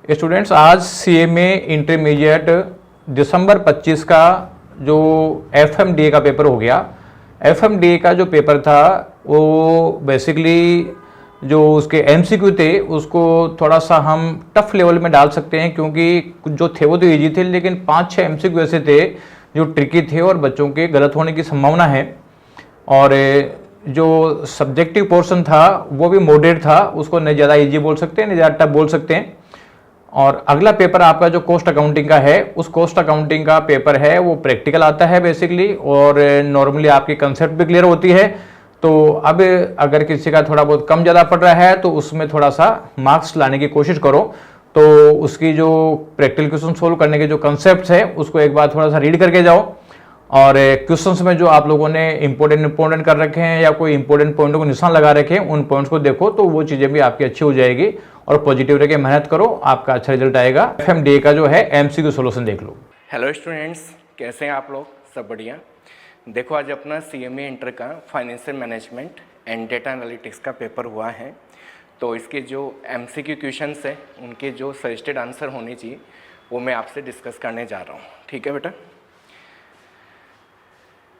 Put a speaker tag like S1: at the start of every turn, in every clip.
S1: Students, आज CMA intermediate दिसंबर 25 का जो एफएमडीए का पेपर हो गया। एफएमडीए का जो पेपर था वो बेसिकली जो उसके एमसीक्यू थे उसको थोड़ा सा हम टफ लेवल में डाल सकते हैं, क्योंकि जो थे वो तो इजी थे, लेकिन 5-6 एमसीक्यू ऐसे थे जो ट्रिकी थे और बच्चों के गलत होने की संभावना है। और जो सब्जेक्टिव पोर्शन था वो भी मॉडरेट था, उसको न ज़्यादा इजी बोल सकते हैं न ज़्यादा टफ बोल सकते हैं। और अगला पेपर आपका जो कॉस्ट अकाउंटिंग का है, उस कॉस्ट अकाउंटिंग का पेपर है वो प्रैक्टिकल आता है बेसिकली, और नॉर्मली आपकी कंसेप्ट भी क्लियर होती है। तो अब अगर किसी का थोड़ा बहुत कम ज़्यादा पड़ रहा है तो उसमें थोड़ा सा मार्क्स लाने की कोशिश करो। तो उसकी जो प्रैक्टिकल क्वेश्चन सोल्व करने के जो कंसेप्ट है उसको एक बार थोड़ा सा रीड करके जाओ, और क्वेश्चंस में जो आप लोगों ने इंपॉर्टेंट कर रखे हैं या कोई इंपॉर्टेंट पॉइंटों को निशान लगा रखे हैं उन पॉइंट्स को देखो, तो वो चीज़ें भी आपकी अच्छी हो जाएगी। और पॉजिटिव रह के मेहनत करो, आपका अच्छा रिजल्ट आएगा। एफएमडीए का जो है एमसीक्यू सॉल्यूशन देख लो।
S2: हेलो स्टूडेंट्स, कैसे हैं आप लोग? सब बढ़िया। देखो, आज अपना सीएमए इंटर का financial management and data analytics का पेपर हुआ है। तो इसके जो एमसीक्यू क्वेश्चंस हैं उनके जो सजेस्टेड आंसर होने चाहिए वो मैं आपसे डिस्कस करने जा रहा हूँ। ठीक है बेटा?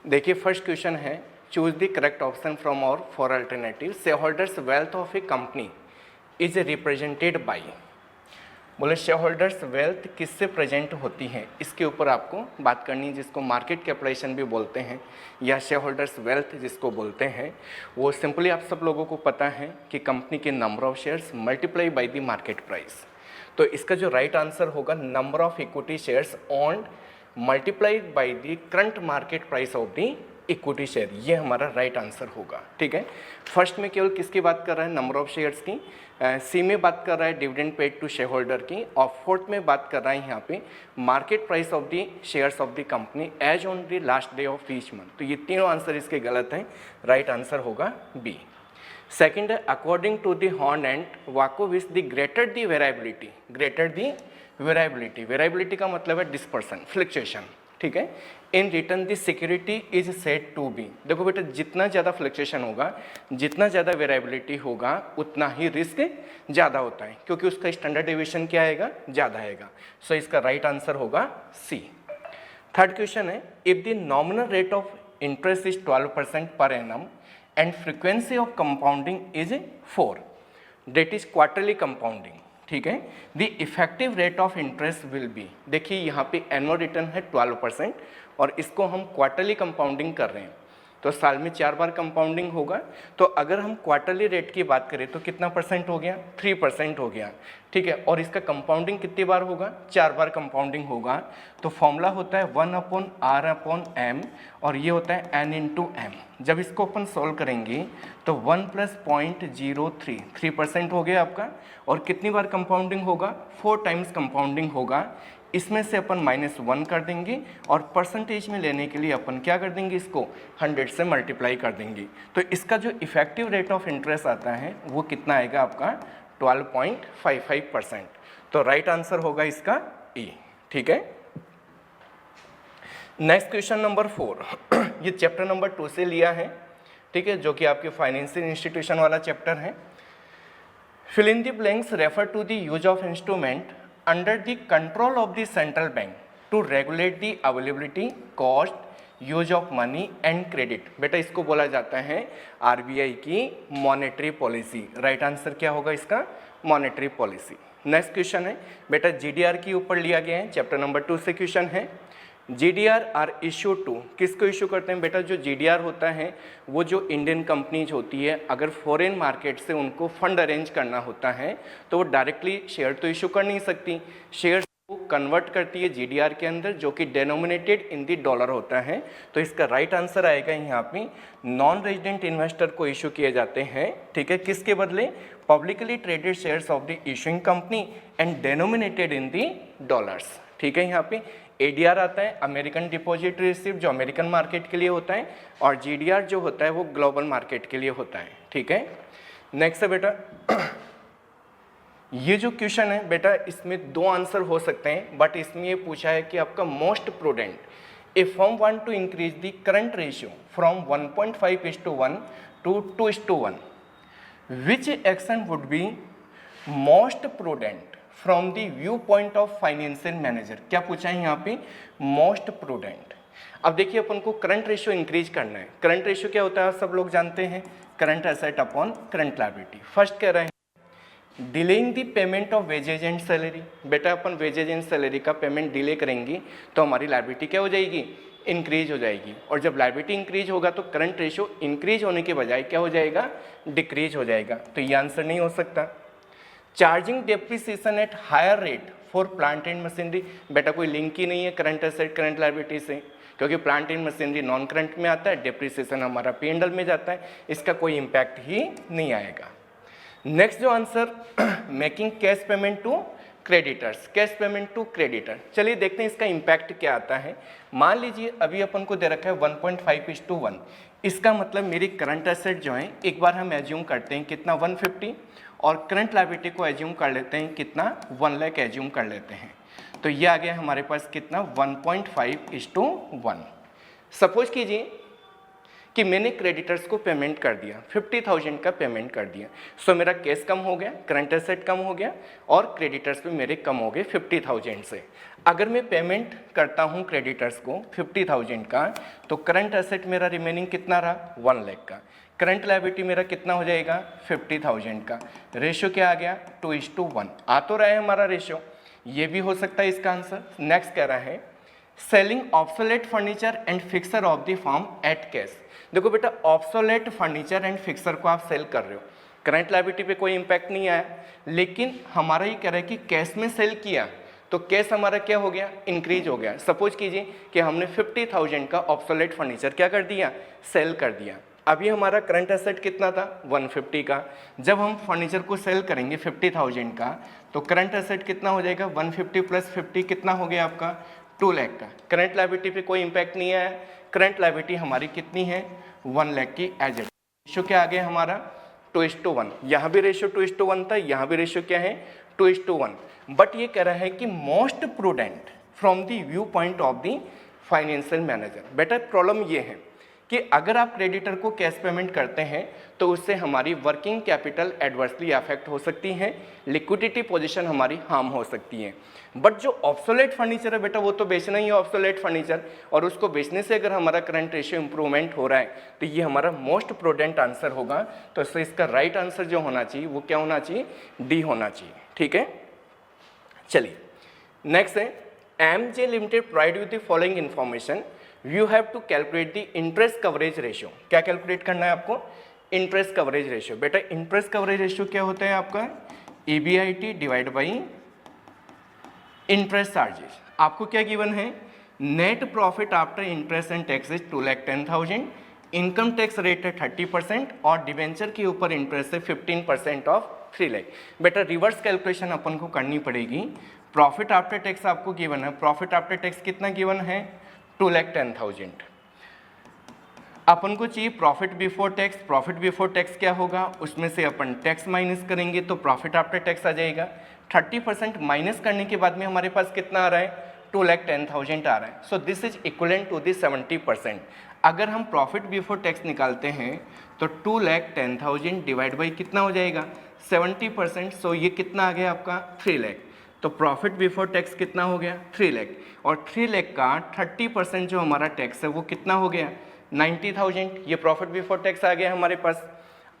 S2: देखिए, फर्स्ट क्वेश्चन है, choose the correct option from और four alternative. Share holders wealth of a company is represented by. बोले शेयर होल्डर्स वेल्थ किससे प्रेजेंट होती है, इसके ऊपर आपको बात करनी है, जिसको मार्केट कैपिटलाइजेशन भी बोलते हैं या शेयर होल्डर्स वेल्थ जिसको बोलते हैं। वो सिंपली आप सब लोगों को पता है कि कंपनी के number of shares multiply by the market price. तो इसका जो राइट आंसर होगा, number of equity shares on multiplied by the current market price of the equity share, ये हमारा राइट आंसर होगा। ठीक है? फर्स्ट में केवल किसकी बात कर रहा है? नंबर ऑफ शेयर्स की। सी में बात कर रहा है dividend paid to share holder की, और फोर्थ में बात कर रहा है यहाँ पे market price of the shares of the company as on the last day of each month. तो ये तीनों आंसर इसके गलत हैं। राइट आंसर होगा बी। सेकेंड है, according to the Horne and वाको which the greater the variability. Greater the variability, variability का मतलब है डिस्पर्सन, फ्लक्चुएशन। ठीक है? In return the security is said to be. देखो बेटा, जितना ज़्यादा फ्लक्चुएशन होगा, जितना ज़्यादा वेराइबिलिटी होगा, उतना ही रिस्क ज़्यादा होता है, क्योंकि उसका स्टैंडर्ड डेविएशन क्या आएगा? ज़्यादा आएगा। सो इसका राइट आंसर होगा सी। थर्ड क्वेश्चन है, if the nominal rate of interest is 12% per annum and frequency of compounding is 4, that is quarterly compounding. ठीक है? The effective rate of interest will be. देखिए, यहाँ पे एनुअल रिटर्न है 12% और इसको हम क्वार्टरली कंपाउंडिंग कर रहे हैं, तो साल में 4 बार कंपाउंडिंग होगा। तो अगर हम क्वार्टरली रेट की बात करें तो कितना परसेंट हो गया? 3% हो गया। ठीक है? और इसका कंपाउंडिंग कितनी बार होगा? 4 बार कंपाउंडिंग होगा। तो फॉर्मूला होता है 1/r/m और ये होता है n × m। जब इसको अपन सोल्व करेंगे तो 1 + 0.03, 3% हो गया आपका। और कितनी बार कंपाउंडिंग होगा? 4 टाइम्स कंपाउंडिंग होगा। इसमें से अपन -1 कर देंगे और परसेंटेज में लेने के लिए अपन क्या कर देंगे? इसको 100 से मल्टीप्लाई कर देंगे। तो इसका जो इफेक्टिव रेट ऑफ इंटरेस्ट आता है वो कितना आएगा आपका? 12.55%। तो राइट आंसर होगा इसका ए। ठीक है? नेक्स्ट क्वेश्चन नंबर 4 ये चैप्टर नंबर 2 से लिया है। ठीक है? जो कि आपके फाइनेंशियल इंस्टीट्यूशन वाला चैप्टर है। Fill in the blanks refer to the use of instrument under the control of the central bank to regulate the availability, cost, use of money and credit. बेटा, इसको बोला जाता है आरबीआई की monetary policy. Right answer क्या होगा इसका? Monetary policy. Next question है बेटा, जीडीआर के ऊपर लिया गया है, चैप्टर नंबर 2 से क्वेश्चन है। जीडीआर आर इशू टू, किसको इशू करते हैं बेटा? जो जीडीआर होता है वो जो इंडियन कंपनीज होती है, अगर फॉरेन मार्केट से उनको फंड अरेंज करना होता है तो वो डायरेक्टली शेयर तो इशू कर नहीं सकती, शेयर को कन्वर्ट करती है जीडीआर के अंदर, जो कि डेनोमिनेटेड इन दी डॉलर होता है। तो इसका राइट आंसर आएगा यहाँ पे नॉन रेजिडेंट इन्वेस्टर को इशू किए जाते हैं। ठीक है? किसके बदले? Publicly traded shares of the issuing company and denominated in the dollars. ठीक है? यहाँ पे एडीआर आता है, अमेरिकन डिपॉजिट रिसिप्ट, जो अमेरिकन मार्केट के लिए होता है, और जीडीआर जो होता है वो ग्लोबल मार्केट के लिए होता है। ठीक है? नेक्स्ट है बेटा, ये जो क्वेश्चन है बेटा, इसमें 2 आंसर हो सकते हैं, बट इसमें ये पूछा है कि आपका most prudent, if firm want to increase the current ratio from 1.5:1 to 2:1, which action would be most prudent from the view point of financial manager, क्या पूछा है यहाँ पे, मोस्ट प्रूडेंट। अब देखिए अपन को करंट रेशियो इंक्रीज करना है। करंट रेशियो क्या होता है आप सब लोग जानते हैं, current asset upon current liability. First कह रहे हैं delaying the payment of wages and salary. बेटा अपन वेजेज एंड सैलरी का पेमेंट डिले करेंगे तो हमारी लायबिलिटी क्या हो जाएगी, इंक्रीज हो जाएगी। और जब लायबिलिटी इंक्रीज होगा तो करंट रेशियो इंक्रीज होने के बजाय क्या हो जाएगा, डिक्रीज हो जाएगा। तो ये आंसर नहीं हो सकता। Charging depreciation at higher rate for plant and machinery, बेटा कोई लिंक ही नहीं है करंट एसेट करंट लायबिलिटी से, क्योंकि plant and machinery non current में आता है, डेप्रिसिएशन हमारा P&L में जाता है, इसका कोई इम्पैक्ट ही नहीं आएगा। नेक्स्ट जो answer, making cash payment to creditors, cash payment to creditor. चलिए देखते हैं इसका इम्पैक्ट क्या आता है। मान लीजिए अभी अपन को दे रखा है 1.5:1, इसका मतलब मेरी करंट एसेट जो है एक बार हम एज्यूम करते हैं कितना 150, और करंट लायबिलिटी को एज्यूम कर लेते हैं कितना 1 लाख एज्यूम कर लेते हैं। तो ये आ गया हमारे पास कितना 1.5:1। सपोज कीजिए कि मैंने क्रेडिटर्स को पेमेंट कर दिया, 50,000 का पेमेंट कर दिया, सो मेरा कैश कम हो गया, करंट एसेट कम हो गया और क्रेडिटर्स भी मेरे कम हो गए 50,000 से। अगर मैं पेमेंट करता हूँ क्रेडिटर्स को 50,000 का, तो करंट एसेट मेरा रिमेनिंग कितना रहा 1 लाख का, करंट लायबिलिटी मेरा कितना हो जाएगा 50,000 का। रेशियो क्या आ गया 2:1, आ तो रहा है हमारा रेशियो, ये भी हो सकता है इसका आंसर। नेक्स्ट कह रहा है selling obsolete furniture and fixer of the firm at cash. देखो बेटा ऑब्सोलेट फर्नीचर एंड फिक्सर को आप सेल कर रहे हो, करंट लायबिलिटी पे कोई इंपैक्ट नहीं आया, लेकिन हमारा ये कह रहा है कि कैश में सेल किया तो कैश हमारा क्या हो गया, इंक्रीज हो गया। सपोज कीजिए कि हमने 50,000 का ऑब्सोलेट फर्नीचर क्या कर दिया, सेल कर दिया। अभी हमारा करंट एसेट कितना था 150 का, जब हम फर्नीचर को सेल करेंगे 50,000 का तो करंट एसेट कितना हो जाएगा 150 + 50 कितना हो गया आपका 2 लाख का। करंट लायबिलिटी पे कोई इंपैक्ट नहीं आया, करंट लायबिलिटी हमारी कितनी है 1 लाख की एज। रेशियो क्या आ गया हमारा 2:1, यहाँ भी रेशियो 2:1 था, यहाँ भी रेशियो क्या है 2:1। बट ये कह रहा है कि most prudent from the view point of the financial manager. बेटा प्रॉब्लम ये है कि अगर आप क्रेडिटर को कैश पेमेंट करते हैं तो उससे हमारी वर्किंग कैपिटल एडवर्सली अफेक्ट हो सकती है, लिक्विडिटी पोजीशन हमारी हार्म हो सकती है। बट जो ऑब्सोलेट फर्नीचर है बेटा वो तो बेचना ही है ऑब्सोलेट फर्नीचर, और उसको बेचने से अगर हमारा करंट रेशियो इंप्रूवमेंट हो रहा है तो ये हमारा मोस्ट प्रूडेंट आंसर होगा। तो इसका राइट आंसर जो होना चाहिए वो क्या होना चाहिए, डी होना चाहिए। ठीक है, चलिए नेक्स्ट है MJ limited provide you the following information, you have to calculate the interest coverage ratio. क्या कैलकुलेट करना है आपको, इंटरेस्ट कवरेज रेशियो। बेटा इंटरेस्ट कवरेज रेशियो क्या होता है आपका EBIT divide by interest charges. आपको क्या गिवन है, net profit after interest and taxes 2,10,000, income tax rate है 30% और डिवेंचर के ऊपर इंटरेस्ट है 15% ऑफ 3 लाख। बेटा रिवर्स कैलकुलेशन अपन को करनी पड़ेगी। प्रॉफिट आफ्टर टैक्स आपको गिवन है, प्रॉफिट आफ्टर टैक्स कितना गिवन है 2,10,000। अपन को चाहिए profit before tax. Profit before tax क्या होगा, उसमें से अपन टैक्स माइनस करेंगे तो प्रॉफिट आफ्टर टैक्स आ जाएगा। 30% माइनस करने के बाद में हमारे पास कितना आ रहा है 2,10,000 आ रहा है। So this is equivalent to the 70%। अगर हम प्रॉफिट बिफोर टैक्स निकालते हैं तो 2,10,000 डिवाइड बाई कितना हो जाएगा 70%। सो ये कितना आ गया आपका 3 लाख। तो प्रॉफिट बिफोर टैक्स कितना हो गया 3 लाख, और 3 लाख का 30% जो हमारा टैक्स है वो कितना हो गया 90,000। ये प्रॉफिट बिफोर टैक्स आ गया हमारे पास।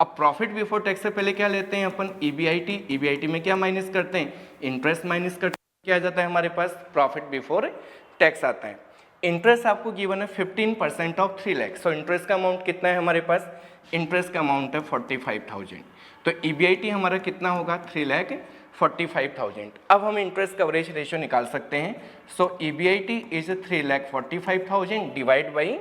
S2: अब प्रॉफिट बिफोर टैक्स से पहले क्या लेते हैं अपन EBIT, EBIT में क्या माइनस करते हैं इंटरेस्ट माइनस करते हैं, क्या आ जाता है हमारे पास प्रॉफिट बिफोर टैक्स आता है। इंटरेस्ट आपको गिवन है 15% ऑफ 3 लाख। सो इंटरेस्ट का अमाउंट कितना है हमारे पास, इंटरेस्ट का अमाउंट है 45,000। तो EBIT हमारा कितना होगा 3,45,000। अब हम इंटरेस्ट कवरेज रेशियो निकाल सकते हैं। सो EBIT इज 3,45,000 डिवाइड बाई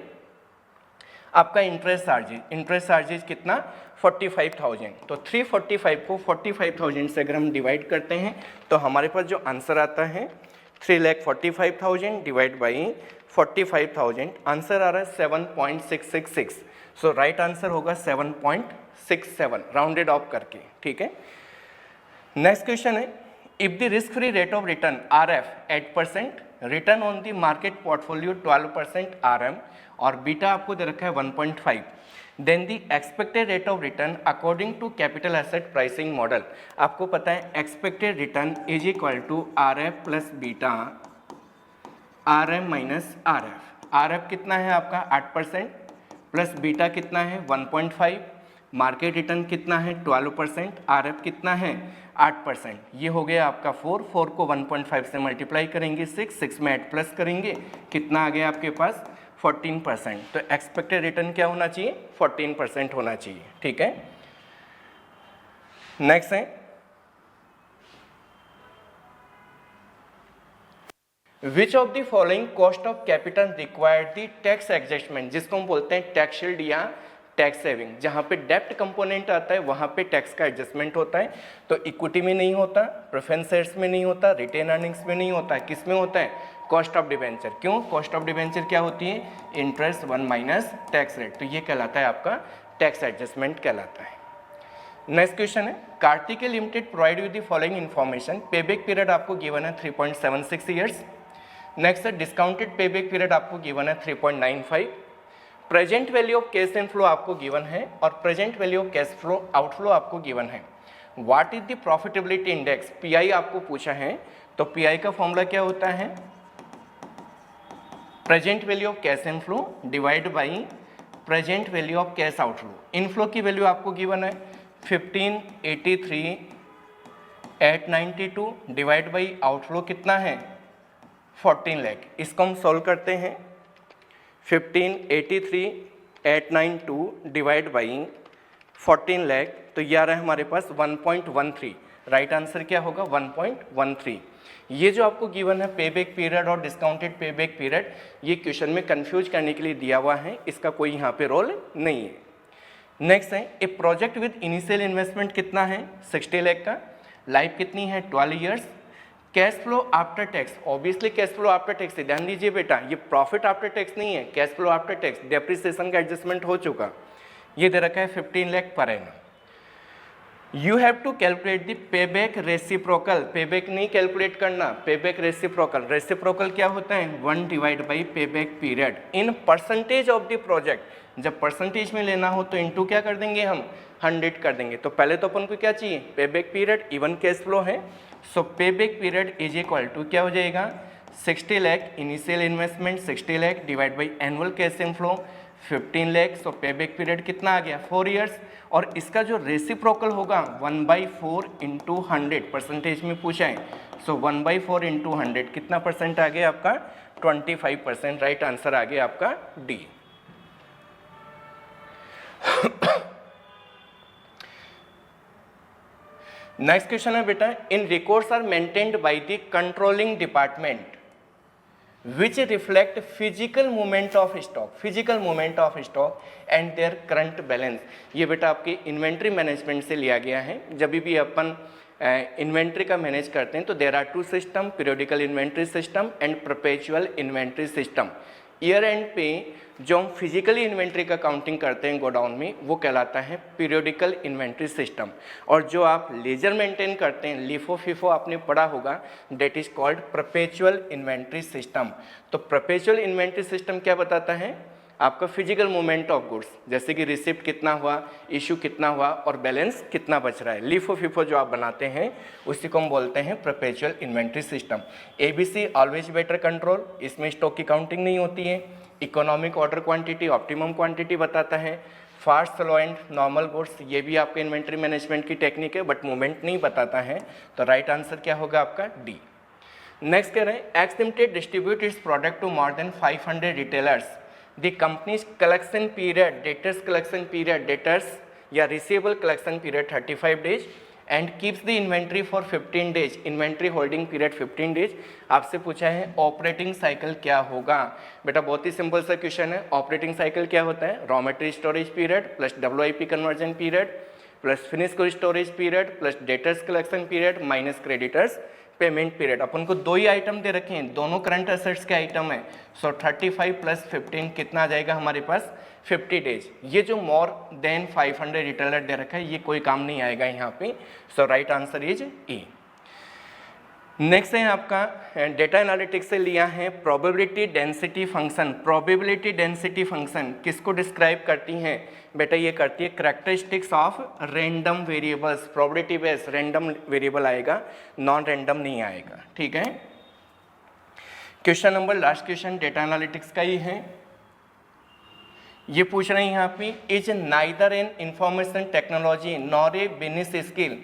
S2: आपका इंटरेस्ट चार्जेज। इंटरेस्ट चार्जेज कितना 45,000। तो 345 को 45,000 से अगर हम डिवाइड करते हैं तो हमारे पास जो आंसर आता है 3,45,000 डिवाइड बाई 45,000, आंसर आ रहा है 7.666। सो राइट आंसर होगा 7.67 राउंडेड ऑफ करके। ठीक है, नेक्स्ट क्वेश्चन है if the risk free rate of return RF 8%, return on the market portfolio 12% RM और बीटा आपको दे रखा है 1.5, then the expected rate of return according to capital asset pricing model. आपको पता है expected return is equal to R F plus beta R M minus R F. R F कितना है आपका 8% प्लस बीटा कितना है 1.5, मार्केट रिटर्न कितना है 12%, आर एफ कितना है 8%। ये हो गया आपका 4 को 1.5 से मल्टीप्लाई करेंगे 6 में 8 प्लस करेंगे कितना आ गया आपके पास 14%। तो एक्सपेक्टेड रिटर्न क्या होना चाहिए 14% होना चाहिए, ठीक है। नेक्स्ट है which of the following cost of capital required the tax adjustment, जिसको हम बोलते हैं टैक्स शील्ड या टैक्स सेविंग। जहां पे डेप्ट कंपोनेंट आता है वहां पे टैक्स का एडजस्टमेंट होता है। तो इक्विटी में नहीं होता, प्रेफरेंस शेयर्स में नहीं होता, रिटेन अर्निंग्स में नहीं होता, किस में होता है कॉस्ट ऑफ डिबेंचर। क्यों, कॉस्ट ऑफ डिबेंचर क्या होती है इंटरेस्ट 1 माइनस टैक्स रेट। तो ये कहलाता है आपका टैक्स एडजस्टमेंट कहलाता है। नेक्स्ट क्वेश्चन है Kartikeya limited provide you the following information. Payback period आपको गिवन है 3.76 ईयर्स। नेक्स्ट है डिस्काउंटेड पेबैक पीरियड आपको गिवन है 3.95। Present value of cash inflow आपको गिवन है और present value of cash flow outflow आपको गिवन है। What is the profitability index, pi आपको पूछा है। तो पीआई का फॉर्मूला क्या होता है present value of cash inflow divide by present value of cash outflow. Inflow की वैल्यू आपको गिवन है 1583,892 डिवाइड बाई आउटफ्लो कितना है 14 लाख। इसको हम सॉल्व करते हैं 1583,892 डिवाइड बाई 14 लाख, तो ये आ रहा है हमारे पास 1.13। राइट आंसर क्या होगा 1.13। ये जो आपको गिवन है पेबैक पीरियड और डिस्काउंटेड पेबैक पीरियड, ये क्वेश्चन में कंफ्यूज करने के लिए दिया हुआ है, इसका कोई यहाँ पे रोल नहीं है। नेक्स्ट है a project with initial investment कितना है 60 लाख का, लाइफ कितनी है 12 years, cash flow after tax. Obviously cash flow after tax, ध्यान दीजिए बेटा ये प्रॉफिट आफ्टर टैक्स नहीं है, cash flow after tax, depreciation का एडजस्टमेंट हो चुका। ये दे रखा है 15 lakh per annum. You have to calculate the payback reciprocal, payback नहीं कैलकुलेट करना, पेबैक रेसिप्रोकल। रेसिप्रोकल क्या होता है 1 divide by payback period in percentage of the project. जब परसेंटेज में लेना हो तो इनटू क्या कर देंगे हम 100 कर देंगे। तो पहले तो अपन को क्या चाहिए payback period, even cash flow है। So payback period is equal to क्या हो जाएगा 60 lakh initial investment 60 lakh divide by annual cash inflow 15 lakh. So payback period कितना आ गया 4 ईयर्स। और इसका जो रेसिप्रोकल होगा 1/4 इंटू 100 परसेंटेज में पूछा है। सो 1/4 इंटू 100 कितना परसेंट आ गया आपका 25%। राइट आंसर आ गया आपका डी। नेक्स्ट क्वेश्चन है बेटा in records are maintained by the controlling department which reflect physical movement of stock and their current balance। ये बेटा आपके इन्वेंट्री मैनेजमेंट से लिया गया है। जब भी अपन इन्वेंट्री का मैनेज करते हैं तो there are 2 system, periodical inventory system and perpetual inventory system. Year end पे जो हम फिजिकली इन्वेंट्री का काउंटिंग करते हैं गोडाउन में वो कहलाता है पीरियोडिकल इन्वेंट्री सिस्टम। और जो आप लेजर मेंटेन करते हैं लिफो फिफो आपने पढ़ा होगा that is called perpetual inventory system. तो परपेचुअल इन्वेंट्री सिस्टम क्या बताता है आपका फिजिकल मूवमेंट ऑफ गुड्स, जैसे कि रिसिप्ट कितना हुआ, इशू कितना हुआ और बैलेंस कितना बच रहा है। लिफो फिफो जो आप बनाते हैं उसी को हम बोलते हैं perpetual inventory system. ABC always better control, इसमें स्टॉक की काउंटिंग नहीं होती है। Economic order quantity optimum quantity बताता है। Fast slow and normal goods, ये भी आपके इन्वेंट्री मैनेजमेंट की टेक्निक है बट मूवमेंट नहीं बताता है। तो राइट आंसर क्या होगा आपका डी। नेक्स्ट कह रहे हैं X limited distribute its product to more than 500 retailers. The company's collection period, debtors collection period, debtors या receivable collection period 35 days and keeps the inventory for 15 days, inventory holding period 15 days। आपसे पूछा है operating cycle क्या होगा। बेटा बहुत ही simple सा क्वेश्चन है। ऑपरेटिंग साइकिल क्या होता है raw material storage period plus WIP conversion period plus finish good storage period plus debtors collection period minus creditors payment period. अपन को 2 ही आइटम दे रखे हैं, दोनों करंट एसेट्स के आइटम है। सो 35 प्लस 15 कितना आ जाएगा हमारे पास 50 डेज। ये जो मोर देन 500 रिटेलर दे रखा है ये कोई काम नहीं आएगा यहाँ पे। So right answer is E. Next है आपका डेटा एनालिटिक्स से लिया है probability density function. Probability density function किसको डिस्क्राइब करती हैं बेटा? ये करती है characteristics of random variables. Probability base random variable आएगा, नॉन रैंडम नहीं आएगा, ठीक है। Question number last question data analytics का ही है। ये पूछ रहे हैं यहाँ पे, is neither an information technology nor a business skill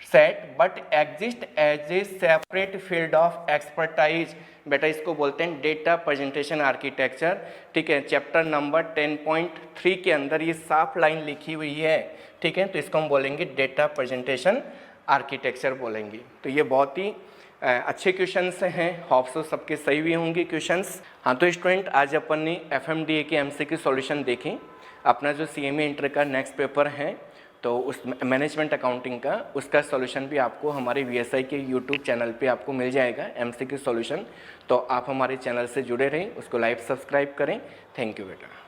S2: set but exist as a separate field of expertise. बेटा इसको बोलते हैं डेटा प्रेजेंटेशन आर्किटेक्चर, ठीक है। चैप्टर नंबर 10.3 के अंदर ये साफ लाइन लिखी हुई है, ठीक है। तो इसको हम बोलेंगे डेटा प्रेजेंटेशन आर्किटेक्चर बोलेंगे। तो ये बहुत ही अच्छे क्वेश्चंस हैं, होप सो सबके सही भी होंगे क्वेश्चंस। हाँ तो स्टूडेंट आज अपन ने FMDA के MCQ सॉल्यूशन देखें। अपना जो CMA इंटर का नेक्स्ट पेपर है तो उस मैनेजमेंट अकाउंटिंग का, उसका सॉल्यूशन भी आपको हमारे VSI के YouTube चैनल पे आपको मिल जाएगा MCQ सॉल्यूशन। तो आप हमारे चैनल से जुड़े रहें, उसको लाइव सब्सक्राइब करें। थैंक यू बेटा।